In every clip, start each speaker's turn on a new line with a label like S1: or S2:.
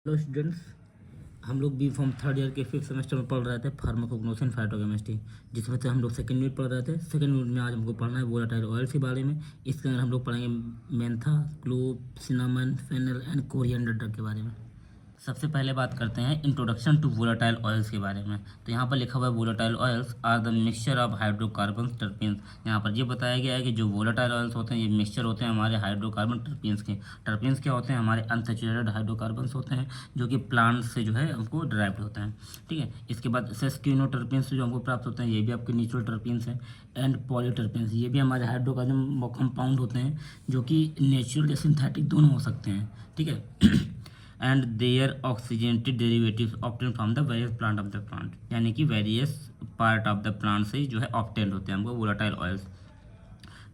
S1: Hello students, हम लोग B form third year के फिफ्थ सेमेस्टर में पढ़ रहे थे फार्माकोग्नोसिस एंड फाइटोकेमिस्ट्री, जिसमें से हम लोग सेकंड यूनिट पढ़ रहे थे। सेकंड यूनिट में आज हमको पढ़ना है वोलेटाइल ऑयल्स के बारे में। इसके अंदर हम लोग पढ़ेंगे mentha, clove, cinnamon, fennel and coriander drug के बारे में। सबसे पहले बात करते हैं इंट्रोडक्शन टू वोलेटाइल ऑयल्स के बारे में। तो यहाँ पर लिखा हुआ है volatile oils are the mixture of hydrocarbon terpenes. यहाँ पर ये बताया गया है कि जो वोलेटाइल ऑयल्स होते हैं ये मिक्सचर होते हैं हमारे हाइड्रोकार्बन टर्पीन्स के। टर्पीन्स क्या होते हैं? हमारे अनसैचुरेटेड हाइड्रोकार्बन्स होते हैं जो कि प्लांट से जो है हमको ड्राइव्ड होते हैं। ठीक है, इसके बाद सेस्क्यूनो टर्पीन्स जो हमको प्राप्त होते हैं ये भी आपके नेचुरल टर्पीन्स हैं। एंड पॉलीटर्पीन्स ये भी हमारे हाइड्रोकार्बन कंपाउंड होते हैं जो कि नेचुरल या सिंथेटिक दोनों हो सकते हैं। ठीक है and their oxygenated derivatives obtain from the various plant of the plant, यानी कि various part of the plant से जो है ऑब्टेन होते हैं हमको वोलेटाइल ऑयल्स।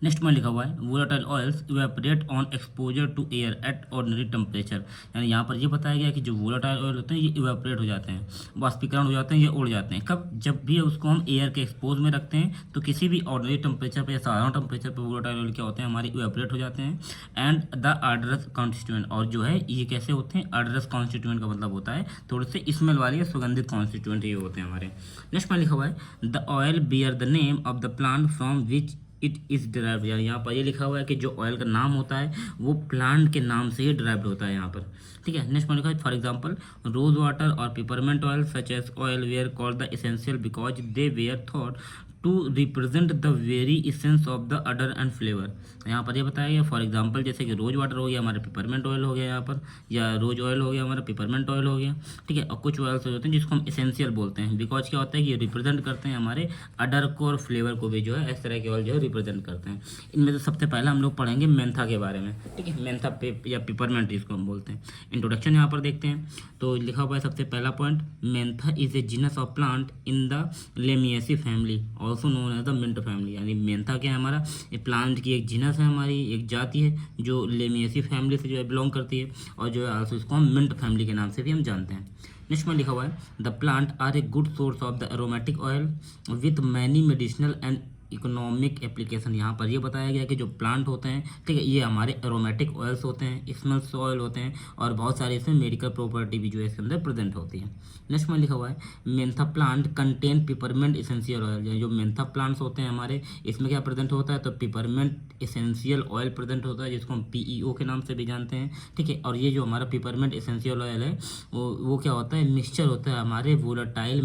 S1: नेक्स्ट में लिखा हुआ है volatile oils evaporate on exposure to air at ordinary temperature. यानी यहाँ पर ये बताया गया कि जो वोलेटाइल ऑयल होते हैं ये इवेपोरेट हो जाते हैं, वाष्पीकरण हो जाते हैं, ये उड़ जाते हैं। कब? जब भी उसको हम एयर के एक्सपोज में रखते हैं तो किसी भी ऑर्डिनरी टेम्परेचर पर या साधारण टेम्परेचर पर वोलेटाइल ऑयल क्या होते हैं हमारे इवेपोरेट हो जाते हैं। एंड द ऑर्डरस कॉन्स्टिट्यूएंट, और जो है ये कैसे होते हैं? ऑर्डरस कॉन्स्टिट्यूएंट का मतलब होता है थोड़े से स्मेल वाले या सुगंधित कॉन्स्टिट्यूएंट ये होते हैं हमारे। नेक्स्ट में लिखा हुआ है the oil bear the name of the plant from which it is derived. यानी यहाँ पर ये लिखा हुआ है कि जो ऑयल का नाम होता है वो प्लांट के नाम से ही डिराइव्ड होता है यहाँ पर। ठीक है, नेक्स्ट में लिखा है फॉर एग्जांपल रोज वाटर और peppermint oil such as oil were called the essential because they were thought to represent the very essence of the odour and flavour. यहाँ पर ये बताया गया फॉर एग्जांपल जैसे कि रोज वाटर हो गया हमारा, पिपरमेंट ऑयल हो गया यहाँ पर, या रोज ऑयल हो गया हमारा, पिपरमेंट ऑयल हो गया। ठीक है, और कुछ ऑयल्स होते हैं जिसको हम एसेंशियल बोलते हैं बिकॉज क्या होता है कि ये रिप्रेजेंट करते हैं हमारे अडर को और फ्लेवर को भी जो है इस तरह के ऑयल जो है रिप्रेजेंट करते हैं। इनमें से सबसे पहले हम लोग पढ़ेंगे मेंथा के बारे में। ठीक है, मेंथा या पिपरमेंट जिसको हम बोलते हैं। इंट्रोडक्शन यहाँ पर देखते हैं तो लिखा हुआ है सबसे पहला point Mentha is a genus of plant in the Lamiaceae family also known as the mint family. यानी मेंथा क्या है हमारा? ये प्लांट की एक जीनस है, हमारी एक जाति है जो लेमिएसी फैमिली से जो है बिलोंग करती है, और जो है आल्सो इसको हम मिंट फैमिली के नाम से भी हम जानते हैं। नेक्स्ट में लिखा हुआ है the plant are a good source of the aromatic oil with many medicinal and economic application. यहाँ पर ये बताया गया कि जो प्लांट होते हैं, ठीक है, ये हमारे एरोमेटिक ऑयल्स होते हैं, स्मेल्स ऑयल होते हैं, और बहुत सारे इसमें मेडिकल प्रॉपर्टी भी जो है इसके अंदर प्रेजेंट होती है। नेक्स्ट में लिखा हुआ है Mentha plant contain peppermint essential oil. जो मेंथा प्लांट्स होते हैं हमारे, इसमें क्या प्रेजेंट होता है? तो पिपरमेंट एसेंशियल ऑयल प्रेजेंट होता है जिसको हम पीईओ के नाम से भी जानते हैं। ठीक है, और ये जो हमारा पिपरमेंट एसेंशियल ऑयल है वो क्या होता है? मिक्सचर होता है हमारे वोलेटाइल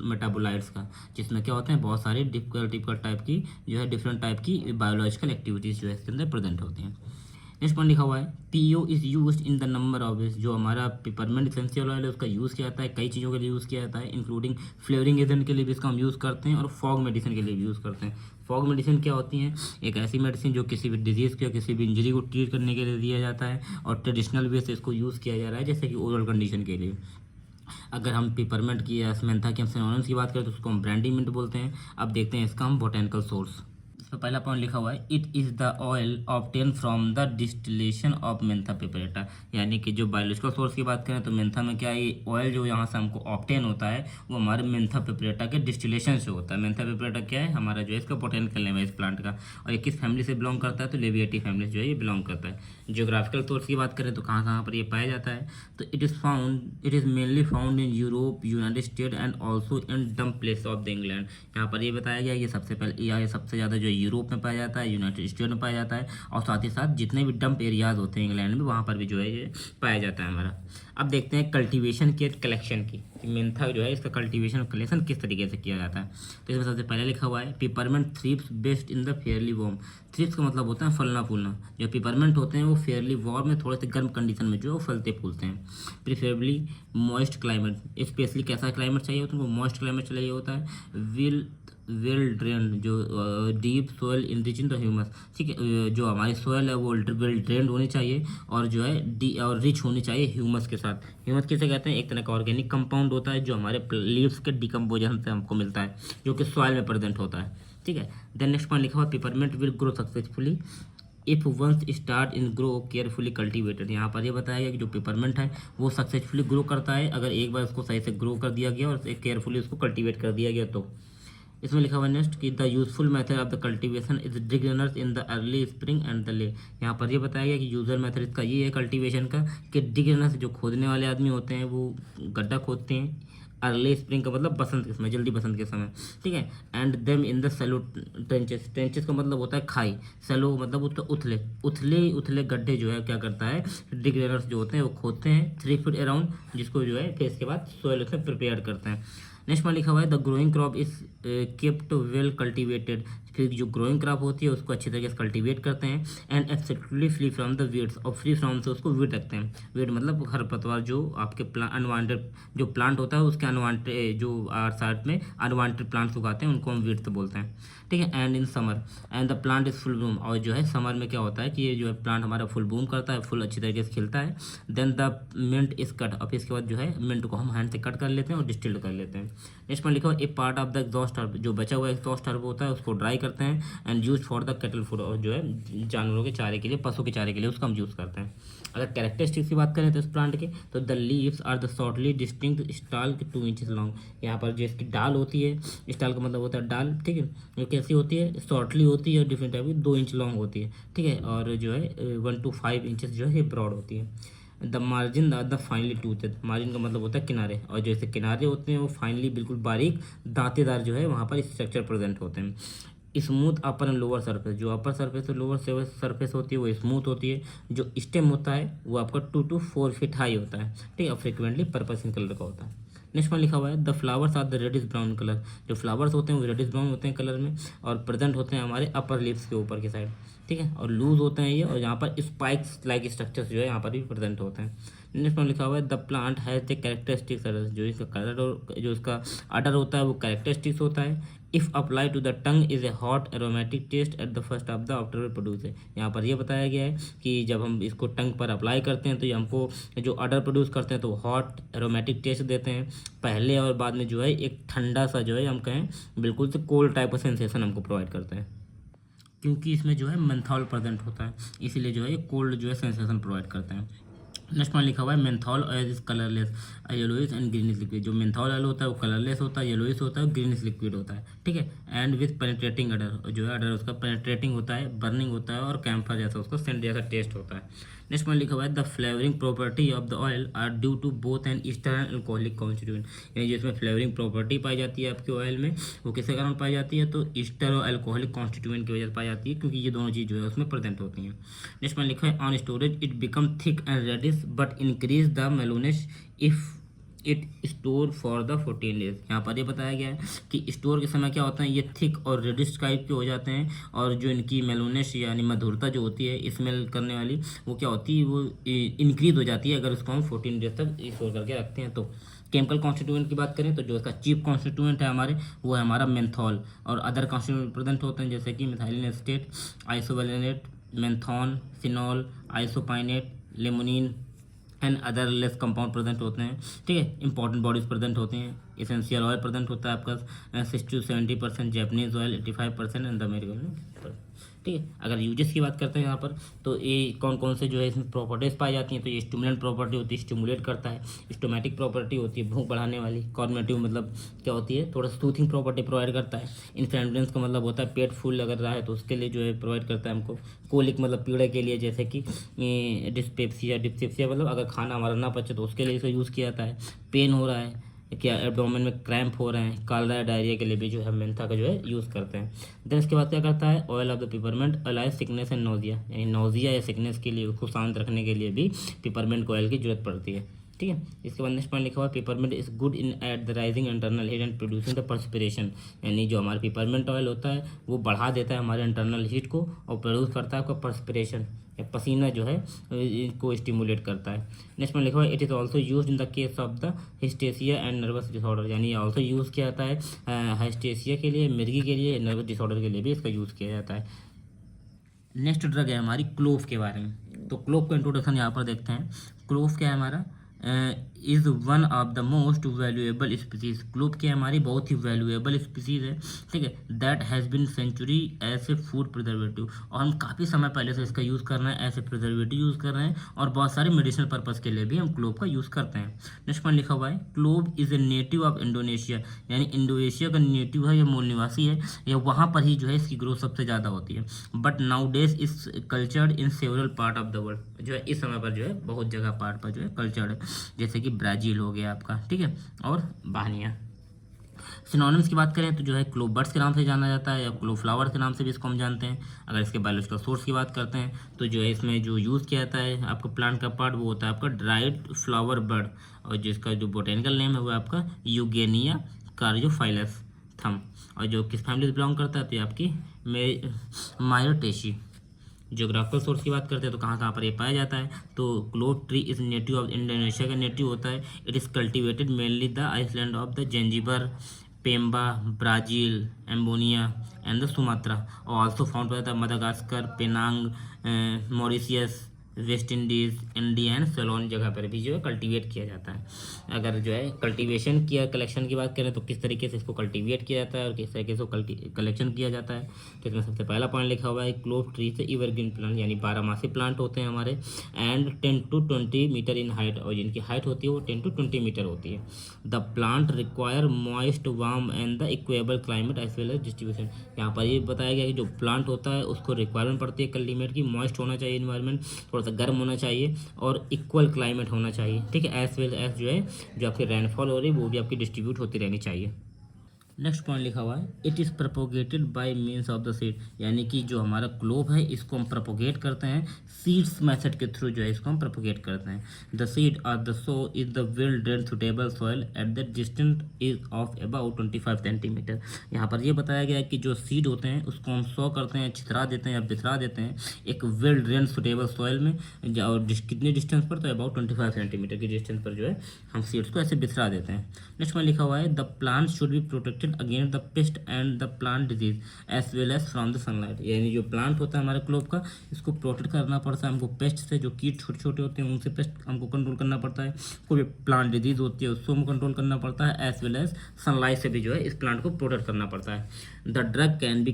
S1: मेटाबोलाइट्स का, जिसमें क्या होते हैं बहुत सारे डिफिकल्ट टाइप की जो है डिफरेंट टाइप की बायोलॉजिकल एक्टिविटीज़ जो है इसके अंदर प्रेजेंट होती हैं। नेक्स्ट पॉइंट लिखा हुआ है PO is used in the number of ways. जो हमारा पिपरमेंट एसेंशियल ऑयल है उसका यूज़ किया जाता है, कई चीज़ों के लिए यूज़ किया जाता है, इंक्लूडिंग फ्लेवरिंग एजेंट के लिए भी इसका हम यूज़ करते हैं, और फॉग मेडिसिन के लिए भी यूज़ करते हैं। फॉग मेडिसिन क्या होती हैं? एक ऐसी मेडिसिन जो किसी भी डिजीज़ को या किसी भी इंजरी को ट्रीट करने के लिए दिया जाता है, और ट्रेडिशनल वे से इसको यूज़ किया जा रहा है, जैसे कि ओरल कंडीशन के लिए। अगर हम पिपरमेंट की या मेंथा की हम सिनोनिम्स की बात करें तो उसको हम ब्रांडी मिंट बोलते हैं। अब देखते हैं इसका हम बोटेनिकल सोर्स। इसमें पहला पॉइंट लिखा हुआ है it is the oil obtain from the distillation of Mentha piperita. यानी कि जो बायोलॉजिकल सोर्स की बात करें तो मेंथा में क्या है, ये ऑयल जो यहाँ से हमको ऑब्टेन होता है वो हमारे मेंथा पिपरेटा के डिस्टिलेशन से होता है। मेंथा पिपरेटा क्या है हमारा जो है इसका बोटेनिकल नेम है इस प्लांट का, और ये किस फैमिली से बिलोंग करता है? तो लेविएटी फैमिली से जो है ये बिलोंग करता है। जियोग्राफिकल सोर्स की बात करें तो कहाँ कहाँ पर ये पाया जाता है? तो it is mainly found in Europe, United state and also in डम प्लेस ऑफ द इंग्लैंड। यहाँ पर ये बताया गया ये सबसे पहले या सबसे ज़्यादा जो यूरोप में पाया जाता है, यूनाइटेड स्टेट में पाया जाता है, और साथ ही साथ जितने भी डंप एरियाज होते हैं इंग्लैंड में वहाँ पर भी जो है ये पाया जाता है हमारा। अब देखते हैं कल्टीवेशन की कलेक्शन की, मेंथा जो है इसका कल्टीवेशन और कलेक्शन किस तरीके से किया जाता है। तो इसमें सबसे पहले लिखा हुआ है peppermint thrips best in the Fairlie warm. Thrips का मतलब होता है फलना फूलना। जो पिपरमेंट होते हैं वो फेयरली वार्म में थोड़े से गर्म कंडीशन में जो है फलते फूलते हैं। प्रीफरेबली मॉइस्ट क्लाइमेट, स्पेशली कैसा क्लाइमेट चाहिए होता है उनको? मॉइस्ट क्लाइमेट चाहिए होता है। वेल ड्रेन, जो deep soil enrich in the humus. ठीक है, जो हमारी सोयल है वो वेल ड्रेन्ड होनी चाहिए, और जो है डी और रिच होनी चाहिए ह्यूमस के साथ। ह्यूमस किसे कहते हैं? एक तरह का ऑर्गेनिक कंपाउंड होता है जो हमारे लीव्स के डिकम्पोजन से हमको मिलता है, जो कि सॉइल में प्रेजेंट होता है। ठीक है, देन नेक्स्ट पॉइंट लिखा हुआ peppermint will grow successfully if once start in grow carefully cultivated. यहाँ पर ये बताया गया कि जो पिपरमेंट है वो सक्सेसफुली ग्रो करता है अगर एक बार उसको सही से ग्रो कर दिया गया और केयरफुली उसको कल्टिवेट कर दिया गया तो। इसमें लिखा हुआ है नेक्स्ट कि the useful method of the cultivation is dig runners in the early spring and the ले। यहाँ पर ये बताया गया कि यूजर मेथड इसका ये है कल्टीवेशन का कि डिग रनर्स जो खोदने वाले आदमी होते हैं वो गड्ढा खोदते हैं अर्ली स्प्रिंग का मतलब बसंत के समय, जल्दी बसंत के समय, ठीक है। And them in the shallow trenches, trenches का मतलब होता है खाई, सेलो मतलब उसका उथले उथले उथले गड्ढे जो है क्या करता है डिग रनर्स जो होते हैं वो खोदते हैं 3 फीट अराउंड, जिसको जो है फिर इसके बाद सोयल उसमें प्रिपेयर करते हैं। नेक्स्ट में लिखा हुआ है the growing crop is kept well cultivated, फिर जो ग्रोइंग क्रॉप होती है उसको अच्छी तरीके से कल्टीवेट करते हैं and exactly free from the weeds, और फ्री फ्रॉम से उसको वीड रखते हैं। वीड मतलब खरपतवार जो आपके अनवांटेड जो प्लांट होता है उसके अनवांटेड जो साइड में अनवांटेड प्लांट्स उगाते हैं उनको हम वीड्स बोलते हैं, ठीक है। And in summer and the plant is full Bloom, और जो है समर में क्या होता है कि ये जो है प्लांट हमारा फुल ब्लूम करता है, फुल अच्छी तरीके से खिलता है। Then the mint is cut, और इसके बाद जो है मिंट को हम हैंड से कट कर लेते हैं और डिस्टिल्ड कर लेते हैं। नेक्स्ट में लिखा हुआ a part of the exhaust herb, जो बचा हुआ एग्जॉस्ट हर्ब होता है उसको ड्राई करते हैं and use for the cattle food, और जो है जानवरों के चारे के लिए, पशु के चारे के लिए उसका हम यूज़ करते हैं। अगर कैरेक्टरिस्टिक्स की बात करें तो इस प्लांट के, तो the leaves are the shortly distinct stalk 2 inches long, यहाँ पर जो इसकी डाल होती है, स्टाल का मतलब होता है डाल, ठीक है, ये कैसी होती है शॉर्टली होती है, डिफरेंट टाइप की 2 इंच लॉन्ग होती है, ठीक है, और जो है 1 to 5 इंचेस जो है ये ब्रॉड होती है। The margin are the finely toothed, margin का मतलब होता है किनारे, और जैसे किनारे होते हैं वो फाइनली बिल्कुल बारीक दांतेदार जो है वहाँ पर स्ट्रक्चर प्रेजेंट होते हैं। Smooth upper and lower surface, जो अपर सरफेस और लोअर सरफेस होती है वो स्मूथ होती है। जो स्टेम होता है वो आपका 2 to 4 फीट हाई होता है, ठीक है, और फ्रिक्वेंटली पर्पस इन कलर का होता है। नेक्स्ट में लिखा हुआ है the flowers are the reddish brown colour, जो फ्लावर्स होते हैं वो रेडिश ब्राउन होते हैं कलर में, और प्रेजेंट होते हैं हमारे अपर लिप्स के ऊपर की साइड, ठीक है, और लूज होते हैं ये, और यहाँ पर स्पाइक्स लाइक स्ट्रक्चर्स जो है यहाँ पर भी प्रेजेंट होते हैं। नेक्स्ट में लिखा हुआ है the plant has the characteristics odour, जो इसका कलर और जो इसका अडर होता है वो कैरेक्टरिस्टिक्स होता है। If apply to the tongue is a hot aromatic taste at the first of the after produce है, यहाँ पर ये बताया गया है कि जब हम इसको टंग पर अप्लाई करते हैं तो ये हमको जो अडर प्रोड्यूस करते हैं तो हॉट एरोमेटिक टेस्ट देते हैं पहले, और बाद में जो है एक ठंडा सा जो है हम कहें बिल्कुल से कोल्ड टाइप का सेंसेशन हमको प्रोवाइड करते हैं, क्योंकि इसमें जो है मेंथॉल प्रेजेंट होता है, इसीलिए जो है ये कोल्ड जो है सेंसेशन प्रोवाइड करते हैं। नेक्स्ट में लिखा हुआ है menthol oil is colourless yellowish and greenish liquid, जो मेंथॉल ऑयल होता है वो कलरलेस होता है, येलोइश होता है और ग्रीनिश लिक्विड होता है, ठीक है। एंड विथ पेनिट्रेटिंग अडर, जो है अडर उसका पेनिट्रेटिंग होता है, बर्निंग होता है, और कैम्फर जैसा उसका सेंट जैसा टेस्ट होता है। नेक्स्ट में लिखा हुआ है the flavouring property of the oil are due to both an ester and alcoholic constituent, यानी जो इसमें फ्लेवरिंग प्रॉपर्टी पाई जाती है आपके ऑयल में वो किसके कारण पाई जाती है, तो ईस्टर और अल्कोहलिक कॉन्स्टिट्यूएंट की वजह से पाई जाती है, क्योंकि ये दोनों चीज़ जो है उसमें प्रेजेंट होती हैं। नेक्स्ट में लिखा है on storage it become thick and reddish but increase the mellowness if it store for the 14 days, यहाँ पर ये बताया गया है कि स्टोर के समय क्या होता है ये थिक और रेडिश टाइप के हो जाते हैं, और जो इनकी मेलोनेस यानी मधुरता जो होती है स्मेल करने वाली वो क्या होती है वो इंक्रीज हो जाती है अगर उसको हम 14 डेज तक स्टोर करके रखते हैं। तो केमिकल कॉन्स्टिट्यूएंट की बात करें तो जो इसका चीफ कॉन्स्टिट्यूएंट है हमारे वो है हमारा मेंथॉल, और अदर कॉन्स्टिट्यूएंट प्रेजेंट होते हैं जैसे कि methyl acetate, isovalerate, menthone, phenol, isopinene, limonene and other less compound present होते हैं, ठीक है। इंपॉर्टेंट बॉडीज प्रेजेंट होते हैं, एसेंशियल ऑयल प्रेजेंट होता है आपका 60 to 70%, Japanese oil 85% and the American, ठीक है। अगर यूजेस की बात करते हैं यहाँ पर तो ये कौन कौन से जो है इसमें प्रॉपर्टीज पाई जाती हैं, तो ये स्टिमुलेंट प्रॉपर्टी होती है, स्टिमुलेट करता है। स्टोमेटिक प्रॉपर्टी होती है भूख बढ़ाने वाली। कॉर्मेटिव मतलब क्या होती है, थोड़ा सूथिंग प्रॉपर्टी प्रोवाइड करता है। इन्फ्रेंडेंस का मतलब होता है पेट फूल अगर रहा है तो उसके लिए जो है प्रोवाइड करता है हमको। कोलिक मतलब पीड़े के लिए, जैसे कि डिस्पेप्सिया मतलब अगर खाना हमारा ना पचे तो उसके लिए इसे यूज़ किया जाता है। पेन हो रहा है, क्या एब्डोमेन में क्रैम्प हो रहे हैं, काल रहा है, डायरिया के लिए भी जो है मेंथा का जो है यूज़ करते हैं। देन इसके बाद क्या करता है, oil of the peppermint allays sickness and nausea, यानी नोजिया या सिकनेस के लिए उसको शांत रखने के लिए भी पिपरमेंट ऑयल की जरूरत पड़ती है, ठीक है। इसके बाद नेक्स्ट पॉइंट लिखा हुआ है peppermint is good in at the rising internal heat and producing the perspiration, यानी जो हमारा पेपरमेंट ऑयल होता है वो बढ़ा देता है हमारे इंटरनल हीट को और प्रोड्यूस करता है आपका पर्सपिरेशन, पसीना जो है इनको स्टिमुलेट करता है। नेक्स्ट में लिखा हुआ है it is also use in the case of the hysteria and nervous disorder, यानी ऑल्सो यूज़ किया जाता है हिस्टेसिया के लिए, मिर्गी के लिए, नर्वस डिसऑर्डर के लिए भी इसका यूज़ किया जाता है। नेक्स्ट ड्रग है हमारी क्लोव के बारे में। तो क्लोव का इंट्रोडक्शन यहाँ पर देखते हैं। क्लोव क्या है हमारा, is one of the most valuable species. Clove क्या हमारी बहुत ही वैल्यूएबल स्पीसीज है, ठीक है, that has been century as a food preservative, और हम काफ़ी समय पहले से इसका यूज़ कर रहे हैं, एज ए प्रिजर्वेटिव यूज़ कर रहे हैं, और बहुत सारे मेडिसिनल पर्पज़ के लिए भी हम क्लोव का यूज़ करते हैं। नेक्स्ट पॉइंट लिखा हुआ है clove is a native of Indonesia, यानी इंडोनेशिया का नेटिव है, या मूल निवासी है, या वहाँ पर ही जो है इसकी ग्रोथ सबसे ज़्यादा होती है। बट नाउ डेज इस cultured in several part of the world, जो है इस समय पर जो है बहुत जगह पार्ट पर जो है कल्चर्ड है, जैसे कि ब्राज़ील हो गया आपका, ठीक है, और बाहनिया। सिनोनिम्स की बात करें तो जो है क्लोव बर्ड्स के नाम से जाना जाता है, या क्लोव फ्लावर के नाम से भी इसको हम जानते हैं। अगर इसके बायोलॉजिकल सोर्स की बात करते हैं तो जो है इसमें जो यूज़ किया जाता है आपका प्लांट का पार्ट, वो होता है आपका ड्राइड फ्लावर बर्ड, और जिसका जो बोटेनिकल नेम है वो आपका यूगेनिया कार्योफाइलस थम, और जो किस फैमिली से बिलोंग करता है तो ये आपकी मायोटेशी। ज्योग्राफिकल सोर्स की बात करते हैं तो कहाँ पर ये पाया जाता है, तो clove tree is native of Indonesia का नेटिव होता है। It is cultivated mainly the island of the Zanzibar, Pemba, Brazil, Amboina and the Sumatra, और ऑल्सो फाउंड होता है Madagascar, Penang, Mauritius, West Indies, India and Ceylon जगह पर भी जो है कल्टीवेट किया जाता है। अगर जो है कल्टीवेशन किया कलेक्शन की बात करें तो किस तरीके से इसको कल्टीवेट किया जाता है और किस तरीके से कलेक्शन किया जाता है, तो इसमें सबसे पहला पॉइंट लिखा हुआ है क्लोव ट्री से एवरग्रीन प्लांट, यानी 12 मासी प्लांट होते हैं हमारे, and 10 to 20 metre in height, और जिनकी हाइट होती है वो 10 to 20 मीटर होती है। The plant require moist, warm and the equable climate as well as distribution. यहाँ पर ये बताया गया कि जो प्लांट होता है उसको रिक्वायरमेंट पड़ती है क्लाइमेट की, मॉइस्ट होना चाहिए इन्वायरमेंट, थोड़ा सा गर्म होना चाहिए, और इक्वल क्लाइमेट होना चाहिए, ठीक है, एज वेल एज जो है जो आपकी रेनफॉल हो रही है वो भी आपकी डिस्ट्रीब्यूट होती रहनी चाहिए। नेक्स्ट पॉइंट लिखा हुआ है it is propagated by means of the seed, यानी कि जो हमारा क्लोव है इसको हम प्रपोगेट करते हैं सीड्स मेथड के थ्रू, जो है इसको हम प्रपोगेट करते हैं। द सीड और the so is the well drain suitable soil at the distance is of about 25 centimetre. यहाँ पर ये बताया गया है कि जो सीड होते हैं उसको हम सो करते हैं, छितरा देते हैं या बिथरा देते हैं एक वेल ड्रेन सुटेबल सॉइल में, और कितने डिस्टेंस पर, तो अबाउट 25 सेंटीमीटर की डिस्टेंस पर जो है हम सीड्स को ऐसे बिथरा देते हैं। नेक्स्ट में लिखा हुआ है the plant should be protected against the pest and the plant disease as well as from the sunlight, यानी जो प्लांट होता है हमारे क्लोव का इसको प्रोटेक्ट करना पड़ता है हमको पेस्ट से, जो कीट छोटे छोटे होते हैं उनसे पेस्ट हमको कंट्रोल करना पड़ता है, कोई प्लांट डिजीज होती है उसको हमको कंट्रोल करना पड़ता है, एज वेल एज सनलाइट से भी जो है इस प्लांट को प्रोटेक्ट करना पड़ता है। The drug can be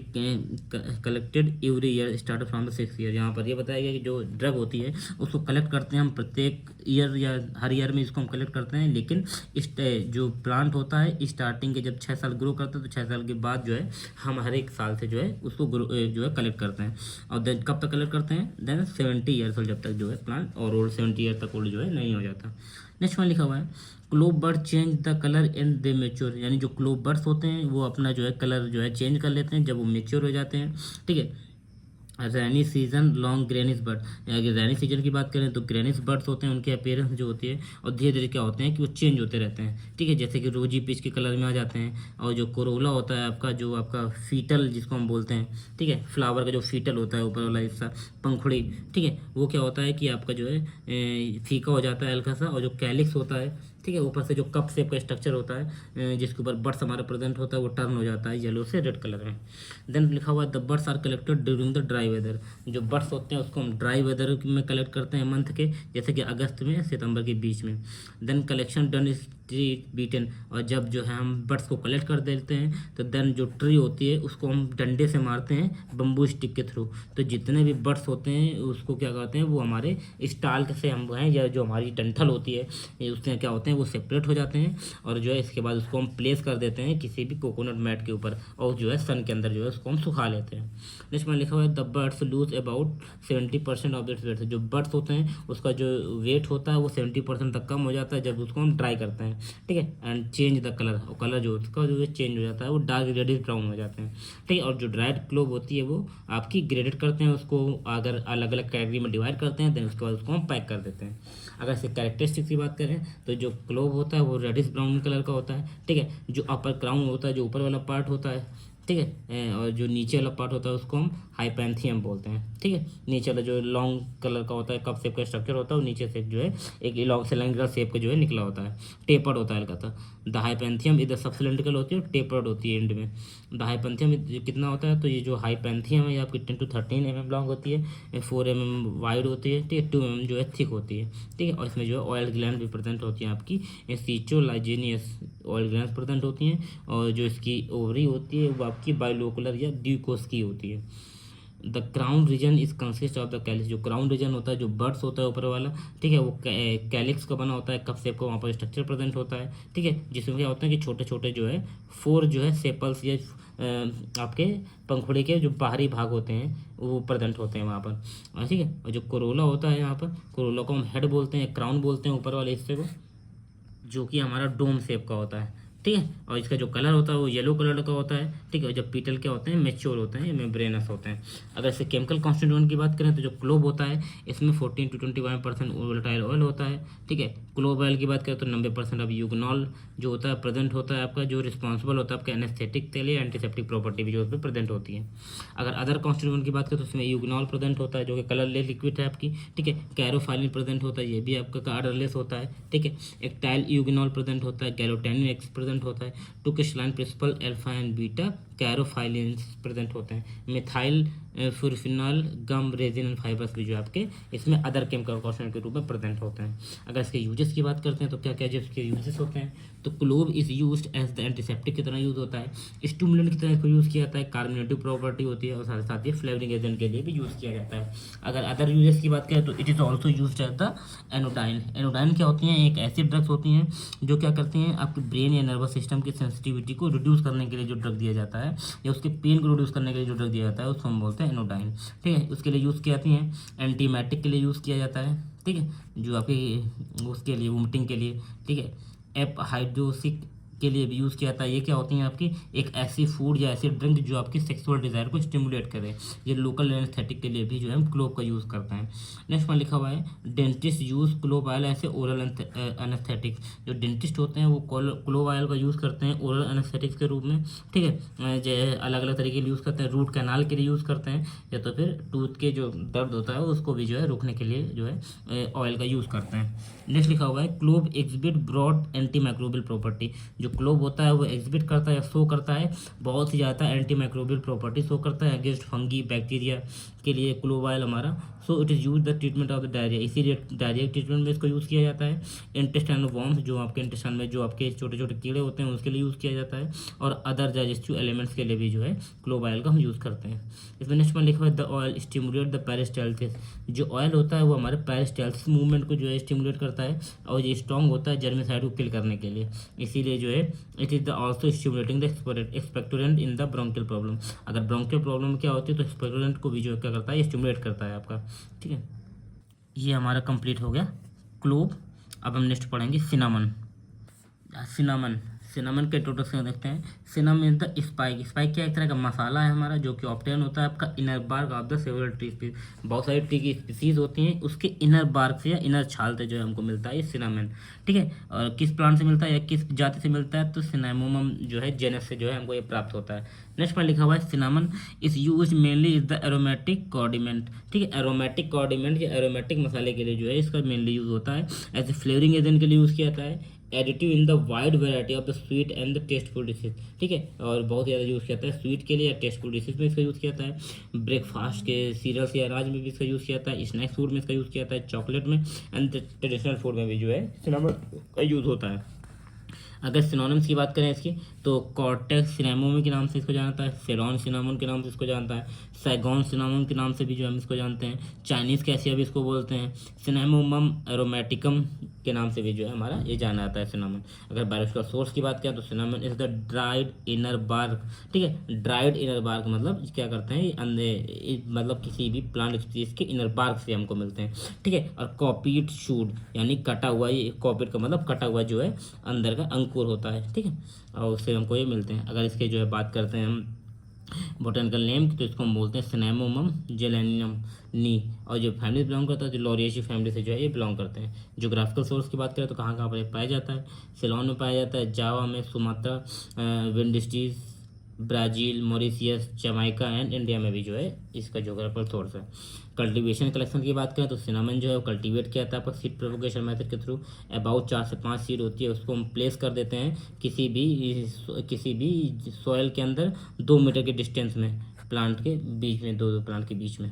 S1: collected every year start from the 6th year, यहाँ पर ये बताया गया कि जो ड्रग होती है उसको कलेक्ट करते हैं हम प्रत्येक ईयर या हर ईयर में इसको हम कलेक्ट करते हैं, लेकिन इस जो प्लांट होता है स्टार्टिंग के जब 6 साल ग्रो करता है तो 6 साल के बाद जो है हम हर एक साल से जो है उसको जो है कलेक्ट करते हैं, और देन कब तक कलेक्ट करते हैं, देन 70 ईयर्स ओल्ड, जब तक जो है प्लांट और ओल्ड 70 ईयर तक ओल्ड जो है नहीं हो जाता। नेक्स्ट में लिखा हुआ है clove bird change the colour in they mature, यानी जो क्लोव बर्ड्स होते हैं वो अपना जो है कलर जो है चेंज कर लेते हैं जब वो मेच्योर हो जाते हैं, ठीक है। रैनी सीजन लॉन्ग ग्रेनिस बर्ड, अगर रैनी सीजन की बात करें तो ग्रेनिस बर्ड्स होते हैं, उनकी अपीयरेंस जो होती है और धीरे धीरे क्या होते हैं कि वो चेंज होते रहते हैं, ठीक है, जैसे कि रोजी पीच के कलर में आ जाते हैं, और जो कोरोला होता है आपका जो आपका फीटल जिसको हम बोलते हैं, ठीक है, फ्लावर का जो फीटल होता है ऊपर वाला हिस्सा पंखुड़ी, ठीक है, वो क्या होता है कि आपका जो है फीका हो जाता है हल्का सा, और जो कैलिक्स होता है, ठीक है, ऊपर से जो कप शेप का स्ट्रक्चर होता है जिसके ऊपर बर्ड्स हमारा प्रेजेंट होता है वो टर्न हो जाता है येलो से रेड कलर में। देन लिखा हुआ है the birds are collected during the dry weather, जो बर्ड्स होते हैं उसको हम ड्राई वेदर में कलेक्ट करते हैं मंथ के, जैसे कि अगस्त में सितंबर के बीच में। Then collection done is tree beaten, और जब जो है हम बर्ड्स को कलेक्ट कर देते हैं तो देन जो ट्री होती है उसको हम डंडे से मारते हैं बम्बू स्टिक के थ्रू, तो जितने भी बर्ड्स होते हैं उसको क्या कहते हैं वो हमारे स्टाल्क से हम हैं या जो हमारी डंठल होती है उससे क्या होते हैं वो सेपरेट हो जाते हैं, और जो है इसके बाद उसको हम प्लेस कर देते हैं किसी भी कोकोनट मैट के ऊपर, और जो है सन के अंदर जो है उसको हम सुखा लेते हैं। नेक्स्ट में लिखा हुआ है the birds lose about 70% of its weight, जो बर्ड्स होते हैं उसका जो वेट होता है वो 70% तक कम हो जाता है जब उसको हम ड्राई करते हैं, ठीक है। एंड चेंज द कलर, और कलर जो उसका जो चेंज हो जाता है वो डार्क रेडिश ब्राउन हो जाते हैं, ठीक है। और जो ड्राइड क्लोव होती है वो आपकी ग्रेडेड करते हैं उसको, अगर अलग अलग कैटेगरी में डिवाइड करते हैं देन उसके बाद उसको हम पैक कर देते हैं। अगर इसके कैरेक्टरिस्टिक्स की बात करें तो जो क्लोव होता है वो रेडिश ब्राउन कलर का होता है, ठीक है। जो अपर क्राउन होता है जो ऊपर वाला पार्ट होता है, ठीक है, और जो नीचे वाला पार्ट होता है उसको हम हाइपैंथियम बोलते हैं, ठीक है। नीचे वाला जो लॉन्ग कलर का होता है कप शेप का स्ट्रक्चर होता है और नीचे से जो है एक लॉन्ग सिलेंडर शेप का जो है निकला होता है, टेपर्ड होता है हल्का सा। द हाइपेंथियम इधर सब सिलेंड्रिकल होती है और टेपर्ड होती है एंड में। द हाइपेंथियम कितना होता है, तो ये जो हाइपेंथियम है ये आपकी 10 to 13 mm लॉन्ग होती है, 4 mm वाइड होती है, ठीक है, 2 mm जो है थिक होती है, ठीक है, और इसमें जो है ऑयल ग्लैंड भी प्रेजेंट होती हैं आपकी, सीचोलाइजेनियस ऑयल ग्लैंड प्रेजेंट होती हैं, और जो इसकी ओवरी होती है वो आपकी बाइलोकुलर या ड्यूकोस की होती है। The crown region is consist of the calyx, जो क्राउन रीजन होता है, जो बर्ड्स होता है ऊपर वाला, ठीक है, वो कैलिक्स का बना होता है, कप शेप का वहाँ पर स्ट्रक्चर प्रेजेंट होता है, ठीक है, जिसमें क्या होता है कि छोटे छोटे जो है 4 जो है सेपल्स या आपके पंखुड़ी के जो बाहरी भाग होते हैं वो प्रेजेंट होते हैं वहाँ पर, ठीक है, और जो कोरोला होता है यहाँ पर, कोरोला को हम हेड बोलते हैं, क्राउन बोलते हैं ऊपर वाले हिस्से को, जो कि हमारा डोम शेप का होता है, ठीक है, और इसका जो कलर होता है वो येलो कलर का होता है, ठीक है, और जब पीटल क्या होते हैं मेच्योर होते हैं, मेम्ब्रेनस होते हैं। अगर इससे केमिकल कॉन्स्टिट्यूएंट की बात करें तो जो क्लोव होता है इसमें 14 to 21% वोलेटाइल ऑयल होता है, ठीक है, क्लोव ऑयल की बात करें तो 90% अब यूगनॉल जो होता है प्रेजेंट होता है आपका, जो रिस्पॉन्सिबल होता है आपका एनेस्थेटिक के लिए, एंटीसेप्टिक प्रॉपर्टी भी जो उसमें प्रेजेंट होती है। अगर अदर कॉन्स्टिट्यूएंट की बात करें तो उसमें यूगनॉल प्रेजेंट होता है जो कि कलरलेस लिक्विड है आपकी, ठीक है, कैरोफाइलिन प्रेजेंट होता है, ये भी आपका कार्डरलेस होता है, ठीक है, एक्टाइल यूगनॉल प्रेजेंट होता है, गैलोटेनिन एक्स प्रेजेंट होता है, two crystalline principle alpha and beta caryophyllenes present होते हैं, methyl furfural gum resin and fibres भी जो आपके इसमें अदर केमिकल कॉन्स्टिट्यूएंट के रूप में प्रेजेंट होते हैं। अगर इसके यूजेस की बात करते हैं तो क्या क्या जो इसके यूजेस होते हैं, तो clove is used as the antiseptic की तरह यूज होता है, स्टिमुलेंट की तरह इसको यूज़ किया जाता है, कार्बोनेटिव प्रॉपर्टी होती है, और साथ साथ ये फ्लेवरिंग एजेंट के लिए भी यूज़ किया जाता है। अगर अदर यूजेस की बात करें तो it is also use as the anodyne. Anodyne क्या होती हैं, एक ऐसी ड्रग्स होती हैं जो क्या करती हैं आपके ब्रेन या नर्वस सिस्टम की सेंसिटिविटी को रिड्यूस करने के लिए जो ड्रग दिया जाता है, या उसके पेन को रिड्यूस करने के लिए जो ड्रग दिया जाता है उसको हम बोलते हैं एनोडाइन, ठीक है, उसके लिए यूज़ की जाती हैं, एंटीमेटिक के लिए यूज़ किया जाता है, ठीक है, जो आपकी उसके लिए वोमिटिंग के लिए, ठीक है, एप हाइड्रोसिक के लिए भी यूज़ किया जाता है। ये क्या होती हैं आपकी एक ऐसी फूड या ऐसी ड्रिंक जो आपकी सेक्सुअल डिज़ायर को स्टिमुलेट करे। ये लोकल एनेस्थेटिक के लिए भी जो है हम क्लोव का यूज़ करते हैं। नेक्स्ट में लिखा हुआ है डेंटिस्ट यूज़ क्लोव ऑयल ऐसे ओरल एनेस्थेटिक। जो डेंटिस्ट होते हैं वो क्लोव ऑयल का यूज़ करते हैं ओरल एनेस्थेटिक्स के रूप में, ठीक है, जो अलग अलग तरीके के यूज़ करते हैं, रूट कैनाल के लिए यूज़ करते हैं, या तो फिर टूथ के जो दर्द होता है उसको भी जो है रोकने के लिए जो है ऑयल का यूज़ करते हैं। नेक्स्ट लिखा हुआ है clove exhibit broad anti microbial property. जो क्लोव होता है वो एग्जिबिट करता है या शो करता है बहुत ही ज़्यादा एंटी माइक्रोबियल प्रॉपर्टी शो करता है अगेंस्ट फंगी बैक्टीरिया के लिए क्लोव ऑयल हमारा। So it is use the treatment of the diarrhoea, इसीलिए डायरिया ट्रीटमेंट में इसको यूज़ किया जाता है। इंटेस्टाइनल वॉर्म्स जो आपके इंटेस्टाइन में जो आपके छोटे छोटे कीड़े होते हैं उसके लिए यूज़ किया जाता है, और अदर डाइजेस्टिव एलिमेंट्स के लिए भी जो है क्लोव ऑयल का हम यूज़ करते हैं। इसमें नेक्स्ट में लिखा हुआ है the oil stimulate the peristalsis. जो ऑयल होता है वो हमारे पेरिस्टाल्सिस मूवमेंट को जो है स्टिमुलेट करता है, और ये स्ट्रॉन्ग होता है जर्मिसाइड को किल करने के लिए, इसीलिए जो है it is the also stimulating the expectorant in the bronchial problem. अगर ब्रोंकियल प्रॉब्लम क्या होती है तो एक्सपेक्टोरेंट को भी जो क्या करता है स्टिमुलेट करता है आपका, ठीक है। ये हमारा कंप्लीट हो गया क्लोव। अब हम नेक्स्ट पढ़ेंगे सिनामन। सिनामन सिनामन के इंट्रोडक्शन देखते हैं। Cinnamon is the spike. Spike क्या एक तरह का मसाला है हमारा जो कि ऑब्टेन होता है आपका inner bark of the several tree species. बहुत सारी ट्री की स्पीसीज होती हैं उसके इनर बार्क से या इनर छाल से जो है हमको मिलता है ये सिनामन, ठीक है। और किस प्लांट से मिलता है या किस जाति से मिलता है तो सिनामोमम जो है जेनस से जो है हमको ये प्राप्त होता है। नेक्स्ट में लिखा हुआ है cinnamon is use mainly is the aromatic condiment, ठीक है। एरोमेटिक कॉर्डिमेंट या एरोमेटिक मसाले के लिए जो है इसका मेनली यूज होता है। एज ए फ्लेवरिंग एजेंट के लिए यूज़ किया जाता है। Additive in the wide variety of the sweet and the tasteful dishes, ठीक है। और बहुत ज़्यादा यूज़ किया जाता है स्वीट के लिए या टेस्टफुल डिशेज में इसका यूज़ किया जाता है। ब्रेकफास्ट के सीरियल्स या अनाज में भी इसका यूज़ किया जाता है। स्नैक्स फूड में इसका यूज़ किया जाता है। चॉकलेट में एंड ट्रेडिशनल फूड में भी जो है सिनामन का यूज़ होता है। अगर सिनोनिम्स की बात करें इसकी तो कॉर्टेक्स सिनामोम के नाम से इसको जानता है। सेरॉन सिनामोन के नाम से इसको जानता है। सैगॉन सिनामोन के नाम से भी जो हम इसको जानते हैं। चाइनीज़ कैसिया भी इसको बोलते हैं। सिनामोमम एरोमेटिकम के नाम से भी जो है हमारा ये जाना जाता है सिनामन। अगर बायोलॉजिकल सोर्स की बात करें तो cinnamon is the dried inner bark, ठीक है। ड्राइड इनर बार्क मतलब क्या करते हैं मतलब किसी भी प्लांट स्पीसीज के इनर बार्क से हमको मिलते हैं, ठीक है। और कॉपीट शूड यानी कटा हुआ, ये कॉपीट का मतलब कटा हुआ जो है अंदर का अंकुर होता है, ठीक है, और उससे हमको ये मिलते हैं। अगर इसके जो है बात करते हैं हम बोटेनिकल नेम तो इसको हम बोलते हैं सिनामोमम जेलेनियम नी, और जो फैमिली बिलोंग करता है जो लॉरिएसी फैमिली से जो है ये बिलोंग करते हैं। जोग्राफिकल सोर्स की बात करें तो कहाँ कहाँ पर पाया जाता है। सिलोन में पाया जाता है, जावा में, Sumatra, West Indies Brazil, Mauritius, Jamaica and India में भी जो है इसका जोग्राफिकल सोर्स है। कल्टीवेशन कलेक्शन की बात करें तो सिनामन जो है वो कल्टीवेट किया जाता है आपका सीड प्रोपोगेशन मेथड के थ्रू। अबाउट 4 से 5 सीड होती है, उसको हम प्लेस कर देते हैं किसी भी सॉइल के अंदर 2 मीटर के डिस्टेंस में, प्लांट के बीच में, दो प्लांट के बीच में।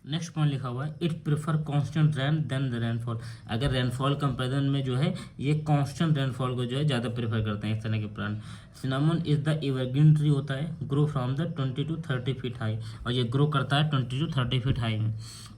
S1: नेक्स्ट पॉइंट लिखा हुआ है it prefer constant rain then the rainfall. अगर रेनफॉल कंपेरिजन में जो है ये कांस्टेंट रेनफॉल को जो है ज़्यादा प्रेफर करते हैं इस तरह के plant. Cinnamon is the evergreen tree होता है, grow from the 20 to 30 feet high, और ये ग्रो करता है 20 to 30 फीट हाई में।